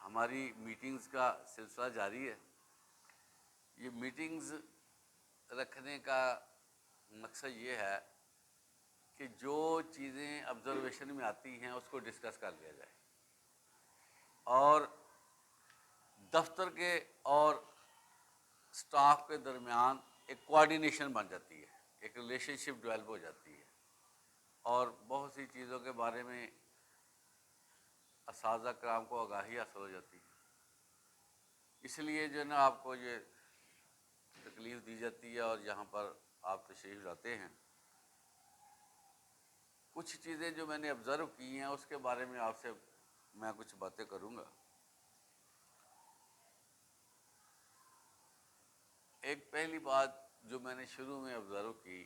ہماری میٹنگز کا سلسلہ جاری ہے۔ یہ میٹنگز رکھنے کا مقصد یہ ہے کہ جو چیزیں آبزرویشن میں آتی ہیں اس کو ڈسکس کر لیا جائے، اور دفتر کے اور سٹاف کے درمیان ایک کوآرڈینیشن بن جاتی ہے، ایک ریلیشن شپ ڈیولپ ہو جاتی ہے، اور بہت سی چیزوں کے بارے میں اساتذہ کرام کو آگاہی حاصل ہو جاتی ہے۔ اس لیے جو ہے نا آپ کو یہ تکلیف دی جاتی ہے، اور یہاں پر آپ تشریف لاتے ہیں۔ کچھ چیزیں جو میں نے آبزرو کی ہیں اس کے بارے میں آپ سے میں کچھ باتیں کروں گا۔ ایک پہلی بات جو میں نے شروع میں آبزرو کی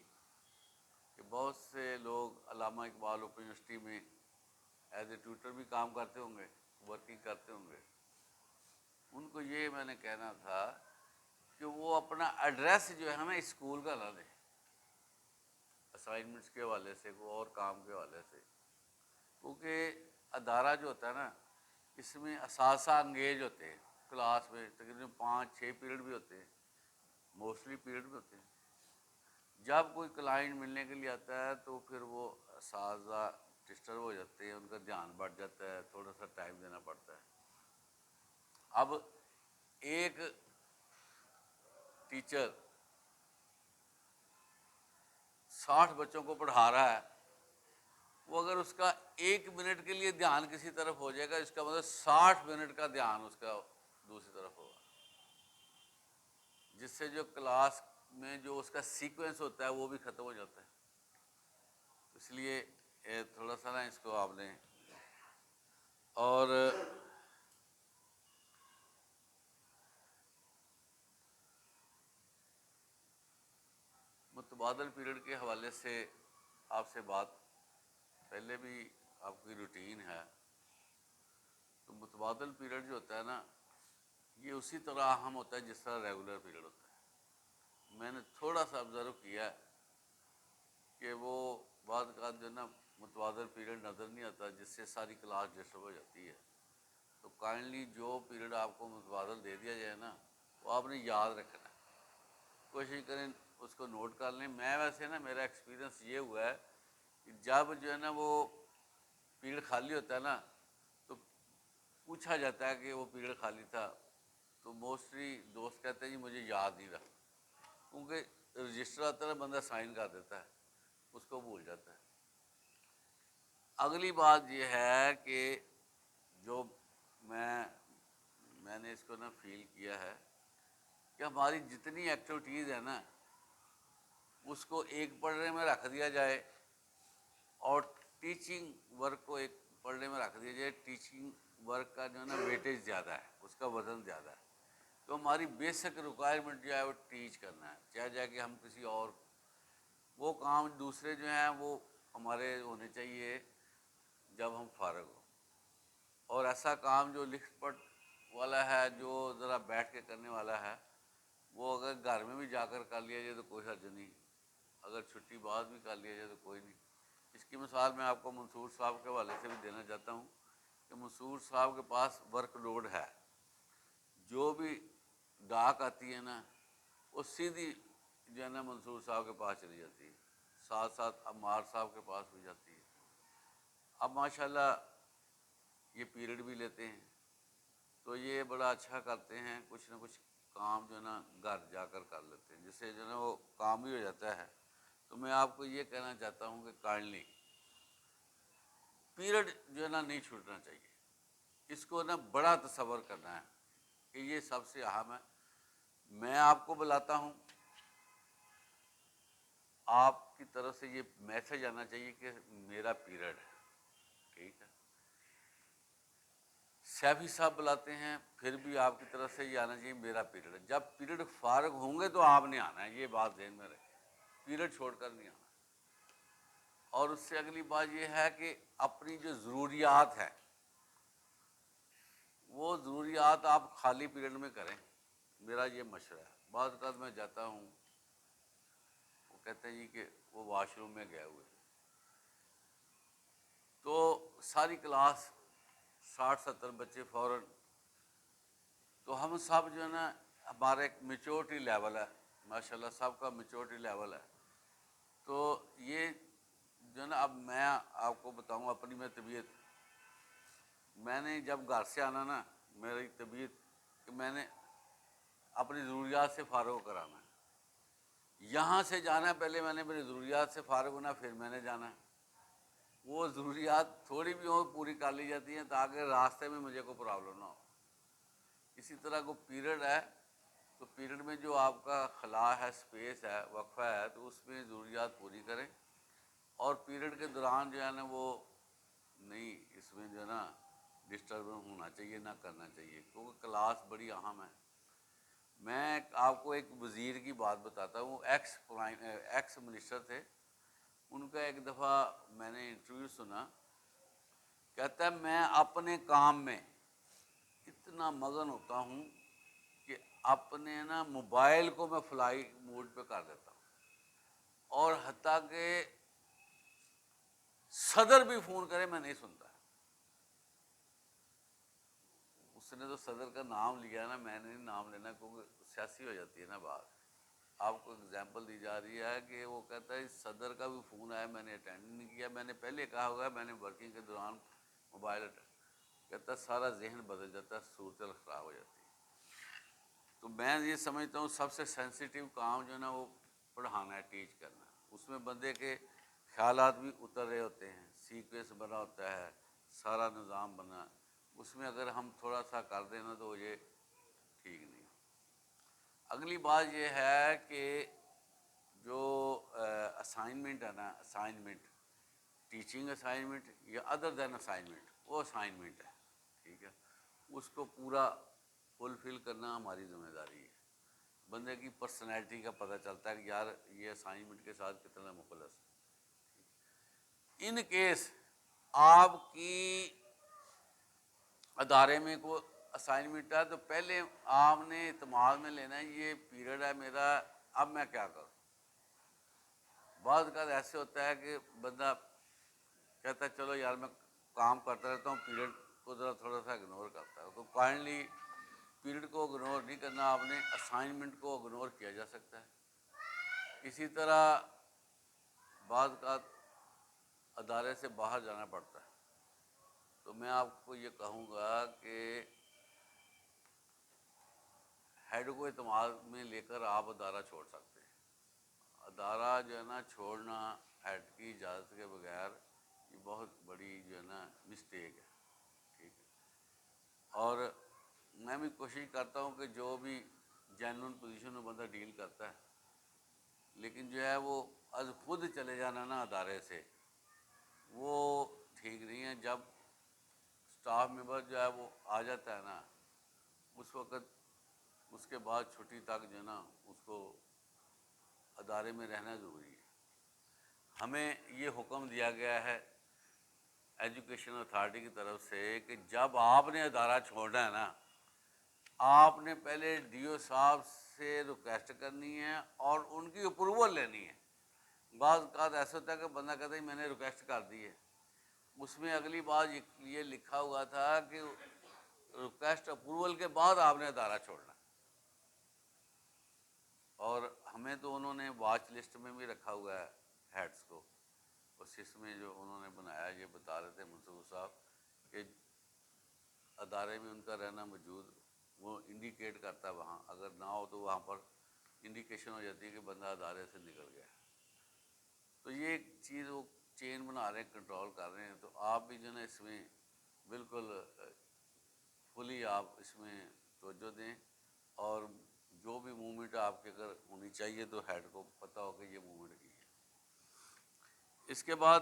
کہ بہت سے لوگ علامہ اقبال اوپن یونیورسٹی میں ایز اے ٹیوٹر بھی کام کرتے ہوں گے، ورکنگ کرتے ہوں گے۔ ان کو یہ میں نے کہنا تھا کہ وہ اپنا ایڈریس جو ہے نا اسکول کا نہ دیں، اسائنمنٹس کے حوالے سے، کوئی اور کام کے حوالے سے، کیونکہ ادارہ جو ہوتا ہے نا اس میں اساتذہ انگیج ہوتے ہیں، کلاس میں تقریباً 5-6 پیریڈ بھی ہوتے ہیں، موسٹلی پیریڈ بھی ہوتے ہیں۔ جب کوئی کلائنٹ ملنے کے لیے آتا ہے تو پھر وہ اساتذہ ڈسٹرب ہو جاتے ہیں، ان کا دھیان بڑھ جاتا ہے، تھوڑا سا ٹائم دینا پڑتا ہے۔ اب ایک ٹیچر 60 بچوں کو پڑھا رہا ہے، وہ اگر اس کا 1 منٹ کے لیے دھیان کسی طرف ہو جائے گا، اس کا مطلب 60 منٹ کا دھیان اس کا دوسری طرف ہوگا، جس سے جو کلاس میں جو اس کا سیکوینس ہوتا ہے وہ بھی ختم ہو جاتا ہے۔ اس لیے تھوڑا سا نا اس کو آپ نے، اور متبادل پیریڈ کے حوالے سے آپ سے بات پہلے بھی آپ کی روٹین ہے۔ تو متبادل پیریڈ جو ہوتا ہے نا یہ اسی طرح اہم ہوتا ہے جس طرح ریگولر پیریڈ ہوتا ہے۔ میں نے تھوڑا سا آبزرو کیا کہ وہ بعض اوقات جو ہے نا متبادل پیریڈ نظر نہیں آتا، جس سے ساری کلاس ڈسٹرب ہو جاتی ہے۔ تو کائنڈلی جو پیریڈ آپ کو متبادل دے دیا جائے نا وہ آپ نے یاد رکھنا ہے، کوشش کریں اس کو نوٹ کر لیں۔ میں ویسے نا میرا ایکسپیرینس یہ ہوا ہے کہ جب جو ہے نا وہ پیریڈ خالی ہوتا ہے نا تو پوچھا جاتا ہے کہ وہ پیریڈ خالی تھا، تو موسٹلی دوست کہتے ہیں جی مجھے یاد نہیں رہا، کیونکہ رجسٹر آتا ہے بندہ سائن کر دیتا ہے، اس کو بھول جاتا ہے۔ اگلی بات یہ ہے کہ جو میں نے اس کو نا فیل کیا ہے کہ ہماری جتنی ایکٹیویٹیز ہیں نا اس کو ایک پڑھنے میں رکھ دیا جائے، اور ٹیچنگ ورک کو ایک پڑھنے میں رکھ دیا جائے۔ ٹیچنگ ورک کا جو ہے نا ویٹیج زیادہ ہے، اس کا وزن زیادہ ہے۔ تو ہماری بیسک ریکوائرمنٹ جو ہے وہ ٹیچ کرنا ہے، چاہے جائے کہ ہم کسی اور وہ کام دوسرے جو ہیں وہ ہمارے ہونے چاہیے جب ہم فارغ ہوں، اور ایسا کام جو لکھ پڑھ والا ہے، جو ذرا بیٹھ کے کرنے والا ہے، وہ اگر گھر میں بھی جا کر لیا جائے تو کوئی حرج نہیں، اگر چھٹی بعد بھی کر لیا جائے تو کوئی نہیں۔ اس کی مثال میں آپ کو منصور صاحب کے حوالے سے بھی دینا چاہتا ہوں کہ منصور صاحب کے پاس ورک لوڈ ہے، جو بھی ڈاک آتی ہے نا وہ سیدھی جو ہے نا منصور صاحب کے پاس چلی جاتی ہے، ساتھ ساتھ عمار صاحب کے پاس بھی جاتی ہے۔ اب ماشاءاللہ یہ پیریڈ بھی لیتے ہیں تو یہ بڑا اچھا کرتے ہیں، کچھ نہ کچھ کام جو ہے نا گھر جا کر لیتے ہیں، جس سے جو ہے نا وہ کام بھی ہو جاتا ہے۔ تو میں آپ کو یہ کہنا چاہتا ہوں کہ کائنڈلی پیریڈ جو ہے نا نہیں چھوٹنا چاہیے، اس کو نا بڑا تصور کرنا ہے کہ یہ سب سے اہم ہے۔ میں آپ کو بلاتا ہوں، آپ کی طرف سے یہ میسج آنا چاہیے کہ میرا پیریڈ ہے، ٹھیک ہے۔ سیفی صاحب بلاتے ہیں، پھر بھی آپ کی طرف سے یہ آنا چاہیے میرا پیریڈ ہے۔ جب پیریڈ فارغ ہوں گے تو آپ نے آنا ہے، یہ بات ذہن میں رکھیں، پیریڈ چھوڑ کر نہیں آنا۔ اور اس سے اگلی بات یہ ہے کہ اپنی جو ضروریات ہیں وہ ضروریات آپ خالی پیریڈ میں کریں، میرا یہ مشورہ ہے۔ بعض اوقات میں جاتا ہوں، وہ کہتے ہیں جی کہ وہ واش روم میں گئے ہوئے، تو ساری کلاس 60-70 بچے فوراً تو ہم سب جو ہے نا ہمارا ایک میچورٹی لیول ہے، ماشاء اللہ سب کا میچورٹی لیول ہے. تو یہ جو ہے نا، اب میں آپ کو بتاؤں اپنی میں طبیعت، میں نے جب گھر سے آنا نا، میری طبیعت کہ میں نے اپنی ضروریات سے فارغ کرانا ہے. یہاں سے جانا ہے، پہلے میں نے میری ضروریات سے فارغ ہونا، پھر میں نے جانا ہے. وہ ضروریات تھوڑی بھی ہو پوری کر لی جاتی ہیں تاکہ راستے میں مجھے کوئی پرابلم نہ ہو. اسی طرح کو پیریڈ ہے، تو پیریڈ میں جو آپ کا خلا ہے، اسپیس ہے، وقفہ ہے، تو اس میں ضروریات پوری کریں. اور پیریڈ کے دوران جو ہے نا وہ نہیں، اس میں جو ہے نا ڈسٹربنس ہونا چاہیے، نہ کرنا چاہیے، کیونکہ کلاس بڑی اہم ہے. میں آپ کو ایک وزیر کی بات بتاتا ہوں، ایکس منسٹر تھے. ان کا ایک دفعہ میں نے انٹرویو سنا، کہتا ہے میں اپنے کام میں اتنا مگن ہوتا ہوں کہ اپنے نا موبائل کو میں فلائی موڈ پہ کر دیتا ہوں، اور حتیٰ کہ صدر بھی فون کرے میں نہیں سنتا. اس نے تو صدر کا نام لیا نا، میں نے نہیں نام لینا کیونکہ سیاسی ہو جاتی ہے نا بات. آپ کو اگزامپل دی جا رہی ہے کہ وہ کہتا ہے صدر کا بھی فون آیا، میں نے اٹینڈ نہیں کیا. میں نے پہلے کہا ہوگا میں نے ورکنگ کے دوران موبائل کہتا ہے سارا ذہن بدل جاتا ہے، صورتحال خراب ہو جاتی ہے. تو میں یہ سمجھتا ہوں سب سے سینسیٹیو کام جو ہے نا وہ پڑھانا ہے، ٹیچ کرنا ہے. اس میں بندے کے خیالات بھی اتر رہے ہوتے ہیں، سیکوینس بنا ہوتا ہے، سارا نظام بنا. اس میں اگر ہم تھوڑا سا کر دیں نا تو یہ ٹھیک نہیں. اگلی بات یہ ہے کہ جو اسائنمنٹ ہے نا، اسائنمنٹ ٹیچنگ اسائنمنٹ یا ادر دین اسائنمنٹ، وہ اسائنمنٹ ہے، ٹھیک ہے. اس کو پورا فلفل کرنا ہماری ذمہ داری ہے. بندے کی پرسنالٹی کا پتہ چلتا ہے کہ یار یہ اسائنمنٹ کے ساتھ کتنا مخلص ہے. ان کیس آپ کی ادارے میں کوئی اسائنمنٹ ہے تو پہلے آپ نے اعتماد میں لینا ہے یہ پیریڈ ہے میرا، اب میں کیا کروں. بعض اوقات ایسے ہوتا ہے کہ بندہ کہتا ہے چلو یار میں کام کرتا رہتا ہوں، پیریڈ کو ذرا تھوڑا سا اگنور کرتا ہے. تو کائنڈلی پیریڈ کو اگنور نہیں کرنا آپ نے، اسائنمنٹ کو اگنور کیا جا سکتا ہے. اسی طرح بعض اوقات ادارے سے باہر جانا پڑتا ہے، تو میں آپ کو یہ کہوں گا کہ ہیڈ کو اعتماد میں لے کر آپ ادارہ چھوڑ سکتے ہیں. ادارہ جو ہے نا چھوڑنا ہیڈ کی اجازت کے بغیر، یہ بہت بڑی جو ہے نا مسٹیک ہے، ٹھیک ہے. اور میں بھی کوشش کرتا ہوں کہ جو بھی جینون پوزیشن میں بندہ ڈیل کرتا ہے، لیکن جو ہے وہ از خود چلے جانا نا ادارے سے، وہ ٹھیک نہیں ہے. جب اسٹاف ممبر جو ہے وہ آ جاتا ہے نا، اس وقت اس کے بعد چھٹی تک جو ہے نا اس کو ادارے میں رہنا ضروری ہے. ہمیں یہ حکم دیا گیا ہے ایجوکیشن اتھارٹی کی طرف سے کہ جب آپ نے ادارہ چھوڑنا ہے نا، آپ نے پہلے ڈی او صاحب سے ریکویسٹ کرنی ہے اور ان کی اپروول لینی ہے. بعض اوقات ایسا ہوتا ہے کہ بندہ کہتا ہے میں نے ریکویسٹ کر دی ہے، اس میں اگلی بات یہ لکھا ہوا تھا کہ ریکویسٹ اپروول کے بعد آپ نے ادارہ چھوڑنا. اور ہمیں تو انہوں نے واچ لسٹ میں بھی رکھا ہوا ہے ہیڈس کو. بس اس میں جو انہوں نے بنایا یہ بتا رہے تھے منصور صاحب کہ ادارے میں ان کا رہنا موجود وہ انڈیکیٹ کرتا ہے وہاں، اگر نہ ہو تو وہاں پر انڈیکیشن ہو جاتی ہے کہ بندہ ادارے سے نکل گیا. تو یہ ایک چیز وہ چین بنا رہے ہیں، کنٹرول کر رہے ہیں. تو آپ بھی جو ہے نا اس میں بالکل فلی آپ اس میں توجہ دیں، اور جو بھی موومنٹ آپ کے اگر ہونی چاہیے تو ہیڈ کو پتہ ہو کہ یہ موومنٹ کی ہے. اس کے بعد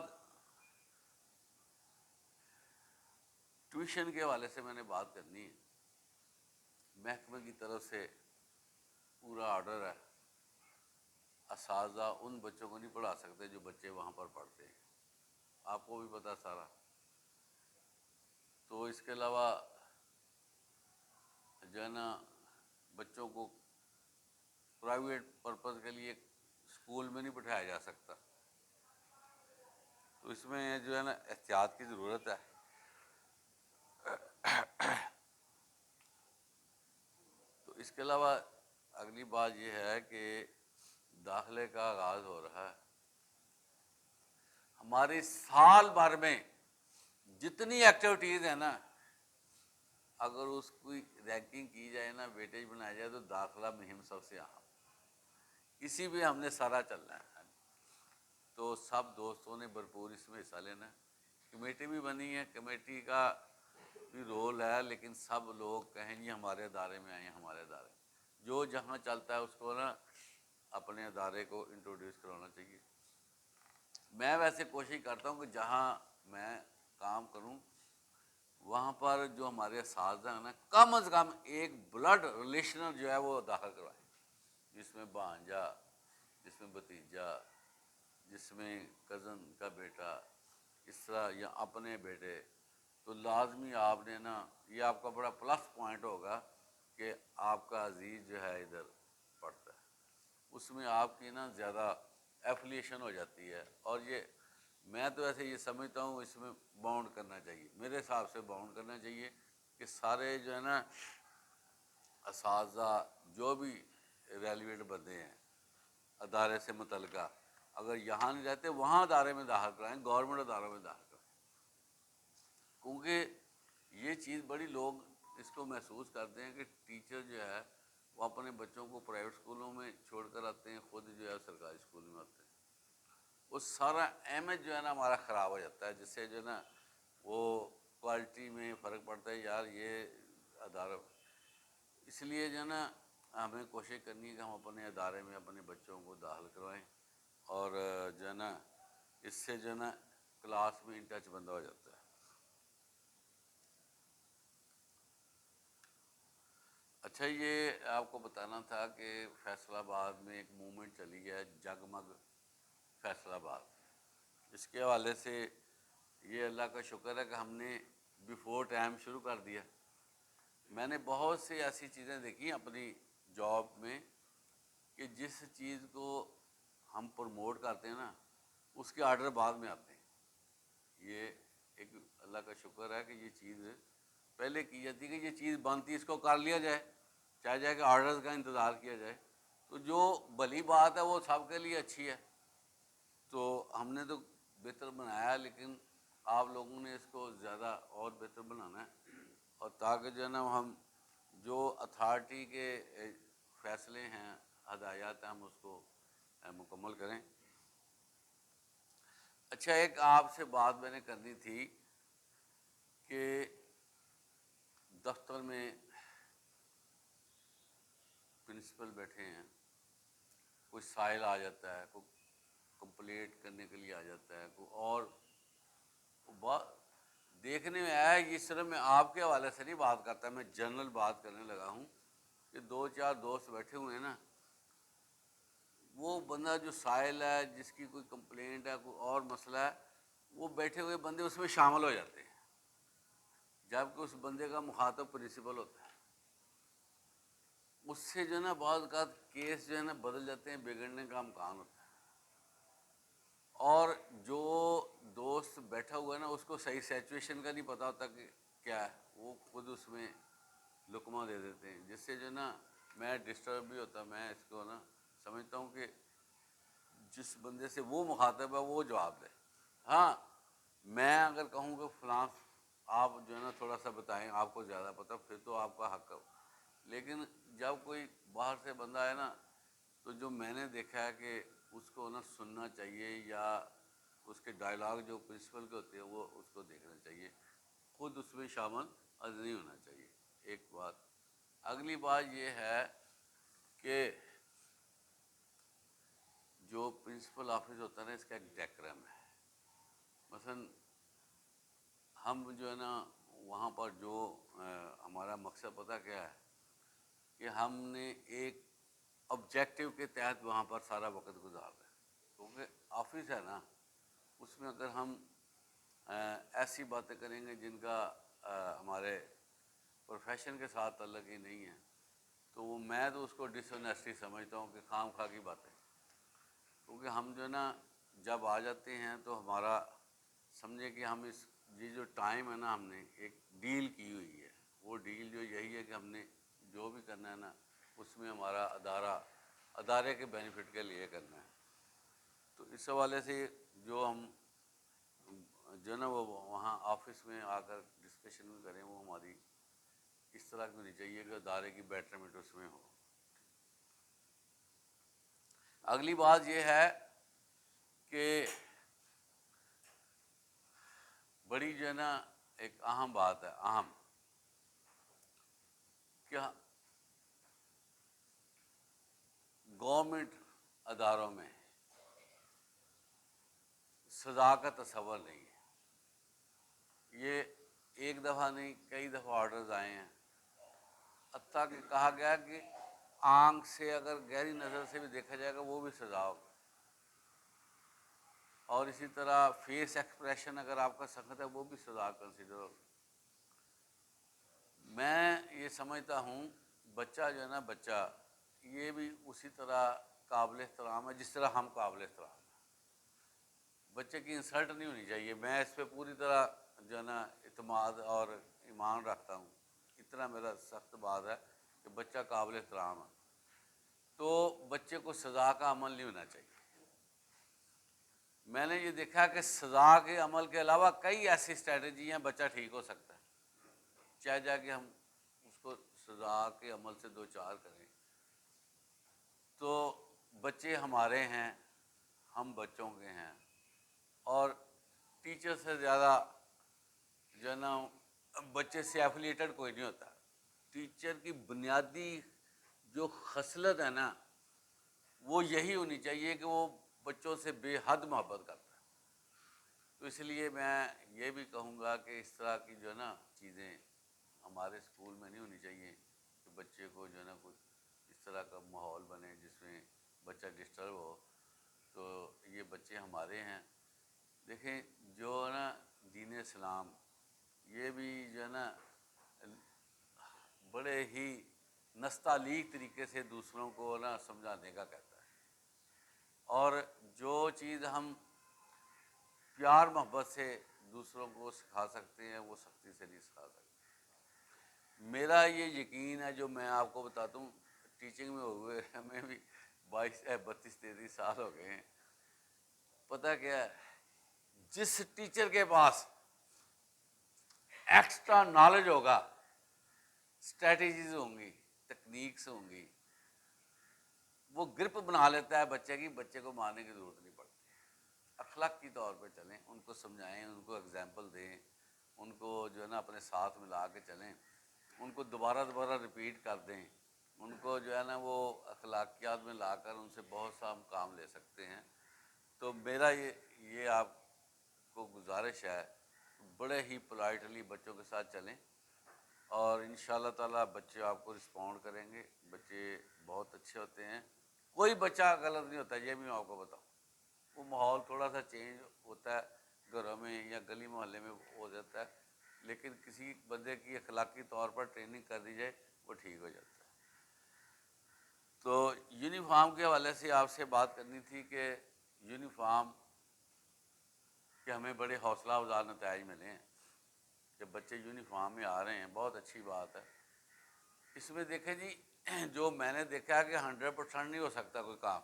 ٹیوشن کے حوالے سے میں نے بات کرنی ہے. محکمے کی طرف سے پورا آرڈر ہے، اساتذہ ان بچوں کو نہیں پڑھا سکتے جو بچے وہاں پر پڑھتے ہیں، آپ کو بھی پتہ سارا. تو اس کے علاوہ جو ہے نا بچوں کو پرائیویٹ پرپز کے لیے اسکول میں نہیں بٹھایا جا سکتا. تو اس میں جو ہے نا احتیاط کی ضرورت ہے. اس کے علاوہ اگلی بات یہ ہے کہ داخلے کا آغاز ہو رہا ہے. ہماری سال بھر میں جتنی ایکٹیویٹیز ہیں نا، اگر اس کی رینکنگ کی جائے نا، ویٹیج بنایا جائے، تو داخلہ مہم سب سے اہم، اسی پہ ہم نے سارا چلنا ہے. تو سب دوستوں نے بھرپور اس میں حصہ لینا ہے. کمیٹی بھی بنی ہے، کمیٹی کا بھی رول ہے، لیکن سب لوگ کہیں جی ہمارے ادارے میں آئیں، ہمارے ادارے جو جہاں چلتا ہے اس کو نا اپنے ادارے کو انٹروڈیوس کرانا چاہیے. میں ویسے کوشش کرتا ہوں کہ جہاں میں کام کروں وہاں پر جو ہمارے اساتذہ ہیں نا، کم از کم ایک بلڈ ریلیشنل جو ہے وہ داخل کروائیں، جس میں بھانجا، جس میں بھتیجا، جس میں کزن کا بیٹا، اس طرح یا اپنے بیٹے. تو لازمی آپ نے نا، یہ آپ کا بڑا پلس پوائنٹ ہوگا کہ آپ کا عزیز جو ہے ادھر پڑھتا ہے، اس میں آپ کی نا زیادہ ایفیلیشن ہو جاتی ہے. اور یہ میں تو ایسے یہ سمجھتا ہوں اس میں باؤنڈ کرنا چاہیے، میرے حساب سے باؤنڈ کرنا چاہیے کہ سارے جو ہے نا اساتذہ جو بھی ریلیویٹ بندے ہیں ادارے سے متعلقہ، اگر یہاں نہیں رہتے وہاں ادارے میں داخل کرائیں، گورنمنٹ اداروں میں داخل کرائیں. کیونکہ یہ چیز بڑی لوگ اس کو محسوس کرتے ہیں کہ ٹیچر جو ہے وہ اپنے بچوں کو پرائیویٹ اسکولوں میں چھوڑ کر آتے ہیں، خود جو ہے سرکاری اسکول میں آتے ہیں. وہ سارا امیج جو ہے نا ہمارا خراب ہو جاتا ہے، جس سے جو ہے نا وہ کوالٹی میں فرق پڑتا ہے. یار یہ ادارہ، اس لیے جو ہے نا ہمیں کوشش کرنی ہے کہ ہم اپنے ادارے میں اپنے بچوں کو داخل کروائیں، اور جو ہے نا اس سے جو ہے نا کلاس میں ان ٹچ بندہ ہو جاتا ہے. اچھا، یہ آپ کو بتانا تھا کہ فیصل آباد میں ایک موومنٹ چلی ہے، جگمگ فیصل آباد. اس کے حوالے سے یہ اللہ کا شکر ہے کہ ہم نے بیفور ٹائم شروع کر دیا. میں نے بہت سی ایسی چیزیں دیکھی اپنی جاب میں کہ جس چیز کو ہم پروموٹ کرتے ہیں نا اس کے آرڈر بعد میں آتے ہیں. یہ ایک اللہ کا شکر ہے کہ یہ چیز پہلے کی جاتی کہ یہ چیز بنتی اس کو کر لیا جائے، چاہے جائے کہ آرڈرز کا انتظار کیا جائے. تو جو بھلی بات ہے وہ سب کے لیے اچھی ہے، تو ہم نے تو بہتر بنایا، لیکن آپ لوگوں نے اس کو زیادہ اور بہتر بنانا ہے. اور تاکہ جو ہے نا ہم جو اتھارٹی کے فیصلے ہیں، ہدایات ہیں، ہم اس کو مکمل کریں. اچھا، ایک آپ سے بات میں نے کرنی تھی کہ دفتر میں پرنسپل بیٹھے ہیں، کوئی سائل آ جاتا ہے، کوئی کمپلیٹ کرنے کے لیے آ جاتا ہے، کوئی اور دیکھنے میں آیا ہے. یہ صرف میں آپ کے حوالے سے نہیں بات کرتا، میں جنرل بات کرنے لگا ہوں کہ دو چار دوست بیٹھے ہوئے ہیں نا، وہ بندہ جو سائل ہے، جس کی کوئی کمپلینٹ ہے، کوئی اور مسئلہ ہے، وہ بیٹھے ہوئے بندے اس میں شامل ہو جاتے ہیں، جبکہ اس بندے کا مخاطب پرنسپل ہوتا ہے. اس سے جو ہے نا بعض اوقات کیس جو ہے نا بدل جاتے ہیں، بگڑنے کا امکان ہوتا ہے. اور جو دوست بیٹھا ہوا ہے نا اس کو صحیح سچویشن کا نہیں پتہ ہوتا کہ کیا ہے، وہ خود اس میں لقمہ دے دیتے ہیں، جس سے جو ہے نا میں ڈسٹرب بھی ہوتا. میں اس کو نا سمجھتا ہوں کہ جس بندے سے وہ مخاطب ہے وہ جواب دے. ہاں، میں اگر کہوں کہ فلاں آپ جو ہے نا تھوڑا سا بتائیں، آپ کو زیادہ پتہ، پھر تو آپ کا حق ہے. لیکن جب کوئی باہر سے بندہ ہے نا، تو جو میں نے دیکھا ہے کہ اس کو نا سننا چاہیے، یا اس کے ڈائلاگ جو پرنسپل کے ہوتے ہیں وہ اس کو دیکھنا چاہیے، خود اس میں شامل نہیں ہونا چاہیے. ایک بات. اگلی بات یہ ہے کہ جو پرنسپل آفس ہوتا ہے نا، اس کا ایک ڈیکرم ہے. مثلاً ہم جو ہے نا وہاں پر جو ہمارا مقصد پتہ کیا ہے کہ ہم نے ایک آبجیکٹیو کے تحت وہاں پر سارا وقت گزارنا ہے. کیونکہ آفس ہے نا، اس میں اگر ہم ایسی باتیں کریں گے جن کا ہمارے پروفیشن کے ساتھ تعلق ہی نہیں ہے، تو وہ میں تو اس کو ڈس آنیسٹی سمجھتا ہوں کہ خام خواہ کی باتیں. کیونکہ ہم جو ہے نا جب آ جاتے ہیں تو ہمارا سمجھے کہ ہم یہ جو ٹائم ہے نا ہم نے ایک ڈیل کی ہوئی ہے، وہ ڈیل جو یہی ہے کہ ہم نے جو بھی کرنا ہے نا اس میں ہمارا ادارے کے بینیفٹ کے لیے کرنا ہے. تو اس حوالے سے جو ہم جو ہے نا وہ وہاں آفس میں آ کر ڈسکشن میں کریں، وہ ہماری اس طرح کی ہونی چاہیے کہ ادارے کی بیٹرمنٹ اس میں ہو. اگلی بات یہ ہے کہ بڑی جو ہے نا ایک اہم بات ہے، اہم، کہ گورنمنٹ اداروں میں سزا کا تصور نہیں ہے. یہ ایک دفعہ نہیں، کئی دفعہ آرڈرز آئے ہیں، حتیٰ کہ کہا گیا کہ آنکھ سے اگر گہری نظر سے بھی دیکھا جائے گا وہ بھی سزا ہوگا. اور اسی طرح فیس ایکسپریشن اگر آپ کا سخت ہے وہ بھی سزا کنسیڈر ہوگا. میں یہ سمجھتا ہوں بچہ جو ہے نا، بچہ یہ بھی اسی طرح قابل احترام ہے جس طرح ہم قابل احترام ہیں. بچے کی انسلٹ نہیں ہونی چاہیے. میں اس پہ پوری طرح جو ہے نا اعتماد اور ایمان رکھتا ہوں. اتنا میرا سخت بات ہے کہ بچہ قابل احترام ہے، تو بچے کو سزا کا عمل نہیں ہونا چاہیے. میں نے یہ دیکھا کہ سزا کے عمل کے علاوہ کئی ایسی اسٹریٹجی ہیں بچہ ٹھیک ہو سکتا ہے. چاہے جا کہ ہم اس کو سزا کے عمل سے دو چار کریں. تو بچے ہمارے ہیں، ہم بچوں کے ہیں، اور ٹیچر سے زیادہ جو ہے نا بچے سے ایفیلیٹڈ کوئی نہیں ہوتا. ٹیچر کی بنیادی جو خصلت ہے نا وہ یہی ہونی چاہیے کہ وہ بچوں سے بے حد محبت کرتا ہے. تو اس لیے میں یہ بھی کہوں گا کہ اس طرح کی جو ہے نا چیزیں ہمارے اسکول میں نہیں ہونی چاہیے کہ بچے کو جو ہے نا کوئی اس طرح کا ماحول بنے جس میں بچہ ڈسٹرب ہو. تو یہ بچے ہمارے ہیں. دیکھیں جو ہے نا دین اسلام یہ بھی جو ہے نا بڑے ہی نستعلیق طریقے سے دوسروں کو نا سمجھانے کا کہتا ہے. اور جو چیز ہم پیار محبت سے دوسروں کو سکھا سکتے ہیں وہ سختی سے نہیں سکھا سکتے. میرا یہ یقین ہے جو میں آپ کو بتاتا ہوں، ٹیچنگ میں ہوئے ہمیں بھی 32-33 سال ہو گئے ہیں. پتہ کیا ہے، جس ٹیچر کے پاس ایکسٹرا نالج ہوگا، اسٹریٹجیز ہوں گی، تکنیکس ہوں گی، وہ گرپ بنا لیتا ہے بچے کی. بچے کو مارنے کی ضرورت نہیں پڑتی. اخلاق کی طور پہ چلیں، ان کو سمجھائیں، ان کو اگزامپل دیں، ان کو جو ہے نا اپنے ساتھ ملا کے چلیں، ان کو دوبارہ ریپیٹ کر دیں. ان کو جو ہے نا وہ اخلاقیات میں لا کر ان سے بہت سا ہم کام لے سکتے ہیں. تو میرا یہ آپ کو گزارش ہے، بڑے ہی پولائٹلی بچوں کے ساتھ چلیں، اور ان شاء اللہ تعالیٰ بچے آپ کو رسپونڈ کریں گے. بچے بہت اچھے ہوتے ہیں. کوئی بچہ غلط نہیں ہوتا، یہ بھی میں آپ کو بتاؤں. وہ ماحول تھوڑا سا چینج ہوتا ہے گھروں میں یا گلی محلے میں ہو جاتا ہے، لیکن کسی بندے کی اخلاقی طور پر ٹریننگ کر دی جائے وہ ٹھیک ہو جاتا ہے. تو یونیفارم کے حوالے سے آپ سے بات کرنی تھی کہ یونیفارم کہ ہمیں بڑے حوصلہ افزا نتائج ملے ہیں کہ بچے یونیفارم میں آ رہے ہیں. بہت اچھی بات ہے. اس میں دیکھیں جی، جو میں نے دیکھا کہ 100% نہیں ہو سکتا کوئی کام.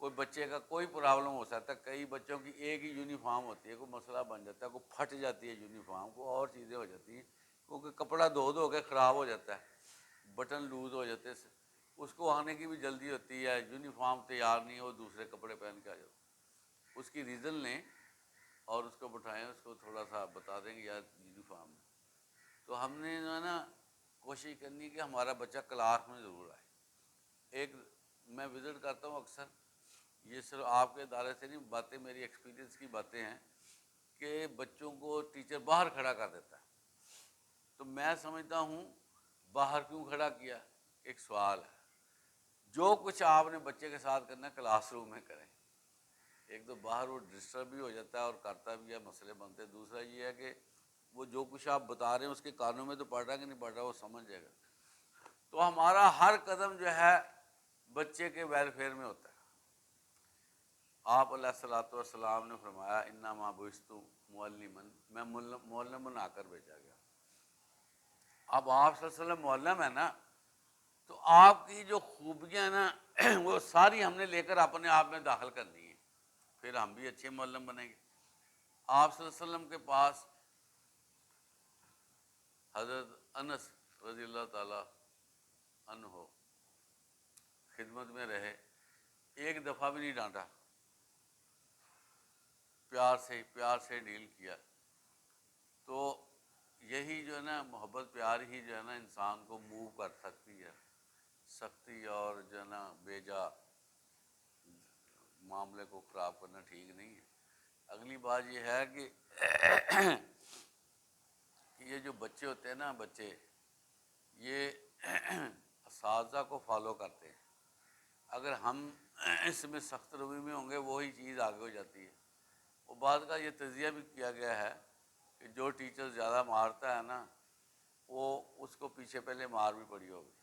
کوئی بچے کا کوئی پرابلم ہو سکتا ہے. کئی بچوں کی ایک ہی یونیفارم ہوتی ہے، کوئی مسئلہ بن جاتا ہے، کوئی پھٹ جاتی ہے یونیفارم، کو اور چیزیں ہو جاتی ہیں، کیونکہ کپڑا دھو کے خراب ہو جاتا ہے، بٹن لوز ہو جاتے ہیں، اس کو آنے کی بھی جلدی ہوتی ہے، یونیفارم تیار نہیں ہے، وہ دوسرے کپڑے پہن کے آ جاتا. اس کی ریزن لیں اور اس کو بٹھائیں، اس کو تھوڑا سا بتا دیں گے یار یونیفارم. تو ہم نے جو ہے نا کوشش کرنی کہ ہمارا بچہ کلاس میں ضرور آئے. ایک میں وزٹ کرتا ہوں اکثر، یہ صرف آپ کے ادارے سے نہیں، باتیں میری ایکسپیرینس کی باتیں ہیں کہ بچوں کو ٹیچر باہر کھڑا کر دیتا ہے. تو میں سمجھتا ہوں باہر کیوں کھڑا کیا؟ ایک سوال ہے. جو کچھ آپ نے بچے کے ساتھ کرنا ہے کلاس روم میں کریں. ایک تو باہر وہ ڈسٹرب بھی ہو جاتا ہے اور کرتا بھی ہے، مسئلے بنتے. دوسرا یہ ہے کہ وہ جو کچھ آپ بتا رہے ہیں اس کے کانوں میں تو پڑھ رہا ہے کہ نہیں پڑھ رہا، وہ سمجھ جائے گا. تو ہمارا ہر قدم جو ہے بچے کے ویلفیئر میں ہوتا ہے. آپ علیہ الصلوۃ والسلام نے فرمایا انما بعثت معلما، میں معلم بنا کر بھیجا گیا. اب آپ صلی اللہ علیہ وسلم معلم ہے نا، تو آپ کی جو خوبیاں ہیں نا وہ ساری ہم نے لے کر اپنے آپ میں داخل کرنی ہے، پھر ہم بھی اچھے معلم بنیں گے۔ آپ صلی اللہ علیہ وسلم کے پاس حضرت انس رضی اللہ تعالی عنہ خدمت میں رہے، ایک دفعہ بھی نہیں ڈانٹا، پیار سے ڈیل کیا۔ تو یہی جو ہے نا محبت پیار ہی جو ہے نا انسان کو موو کر سکتی ہے، سختی اور جو ہے نا بیجا معاملے کو خراب کرنا ٹھیک نہیں ہے۔ اگلی بات یہ ہے کہ یہ جو بچے ہوتے ہیں نا، بچے یہ اساتذہ کو فالو کرتے ہیں، اگر ہم اس میں سخت روی میں ہوں گے وہی چیز آگے ہو جاتی ہے۔ وہ بات کا یہ تجزیہ بھی کیا گیا ہے کہ جو ٹیچر زیادہ مارتا ہے نا وہ اس کو پیچھے پہلے مار بھی پڑی ہوگی،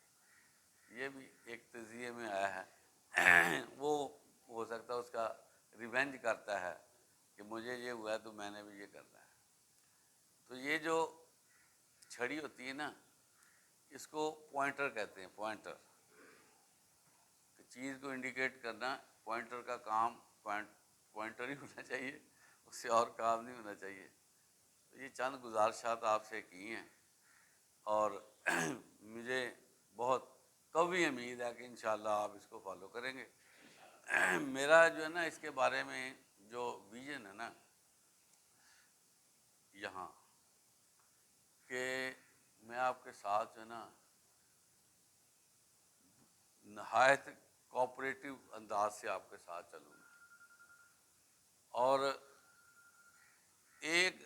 یہ بھی ایک تجزیے میں آیا ہے۔ وہ ہو سکتا ہے اس کا ریونج کرتا ہے کہ مجھے یہ ہوا ہے تو میں نے بھی یہ کرنا ہے۔ تو یہ جو چھڑی ہوتی ہے نا اس کو پوائنٹر کہتے ہیں، پوائنٹر، چیز کو انڈیکیٹ کرنا۔ پوائنٹر کا کام پوائنٹر ہی ہونا چاہیے، اس سے اور کام نہیں ہونا چاہیے۔ تو یہ چند گزارشات آپ سے کی ہیں، اور مجھے بہت قوی امید ہے کہ انشاءاللہ آپ اس کو فالو کریں گے۔ میرا جو ہے نا اس کے بارے میں جو ویژن ہے نا یہاں، کہ میں آپ کے ساتھ جو ہے نا نہایت کوآپریٹو انداز سے آپ کے ساتھ چلوں گا، اور ایک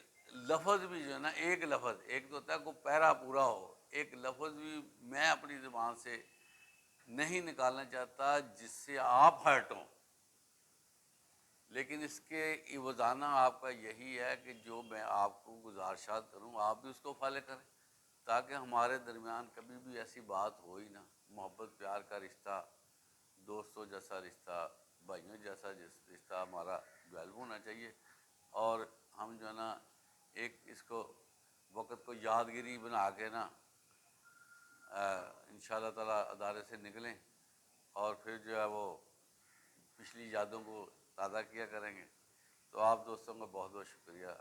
لفظ بھی جو ہے نا، ایک لفظ، ایک تو ہوتا ہے کوئی پیرا پورا ہو، ایک لفظ بھی میں اپنی زبان سے نہیں نکالنا چاہتا جس سے آپ ہرٹ ہوں۔ لیکن اس کے عوضانہ آپ کا یہی ہے کہ جو میں آپ کو گزارشات کروں آپ بھی اس کو فالو کریں، تاکہ ہمارے درمیان کبھی بھی ایسی بات ہو ہی نہ۔ محبت پیار کا رشتہ، دوستوں جیسا رشتہ، بھائیوں جیسا رشتہ ہمارا ڈیولپ ہونا چاہیے، اور ہم جو ہے نا ایک اس کو وقت کو یادگیری بنا کے نا انشاءاللہ تعالیٰ ادارے سے نکلیں، اور پھر جو ہے وہ پچھلی یادوں کو تازہ کیا کریں گے۔ تو آپ دوستوں کا بہت بہت شکریہ۔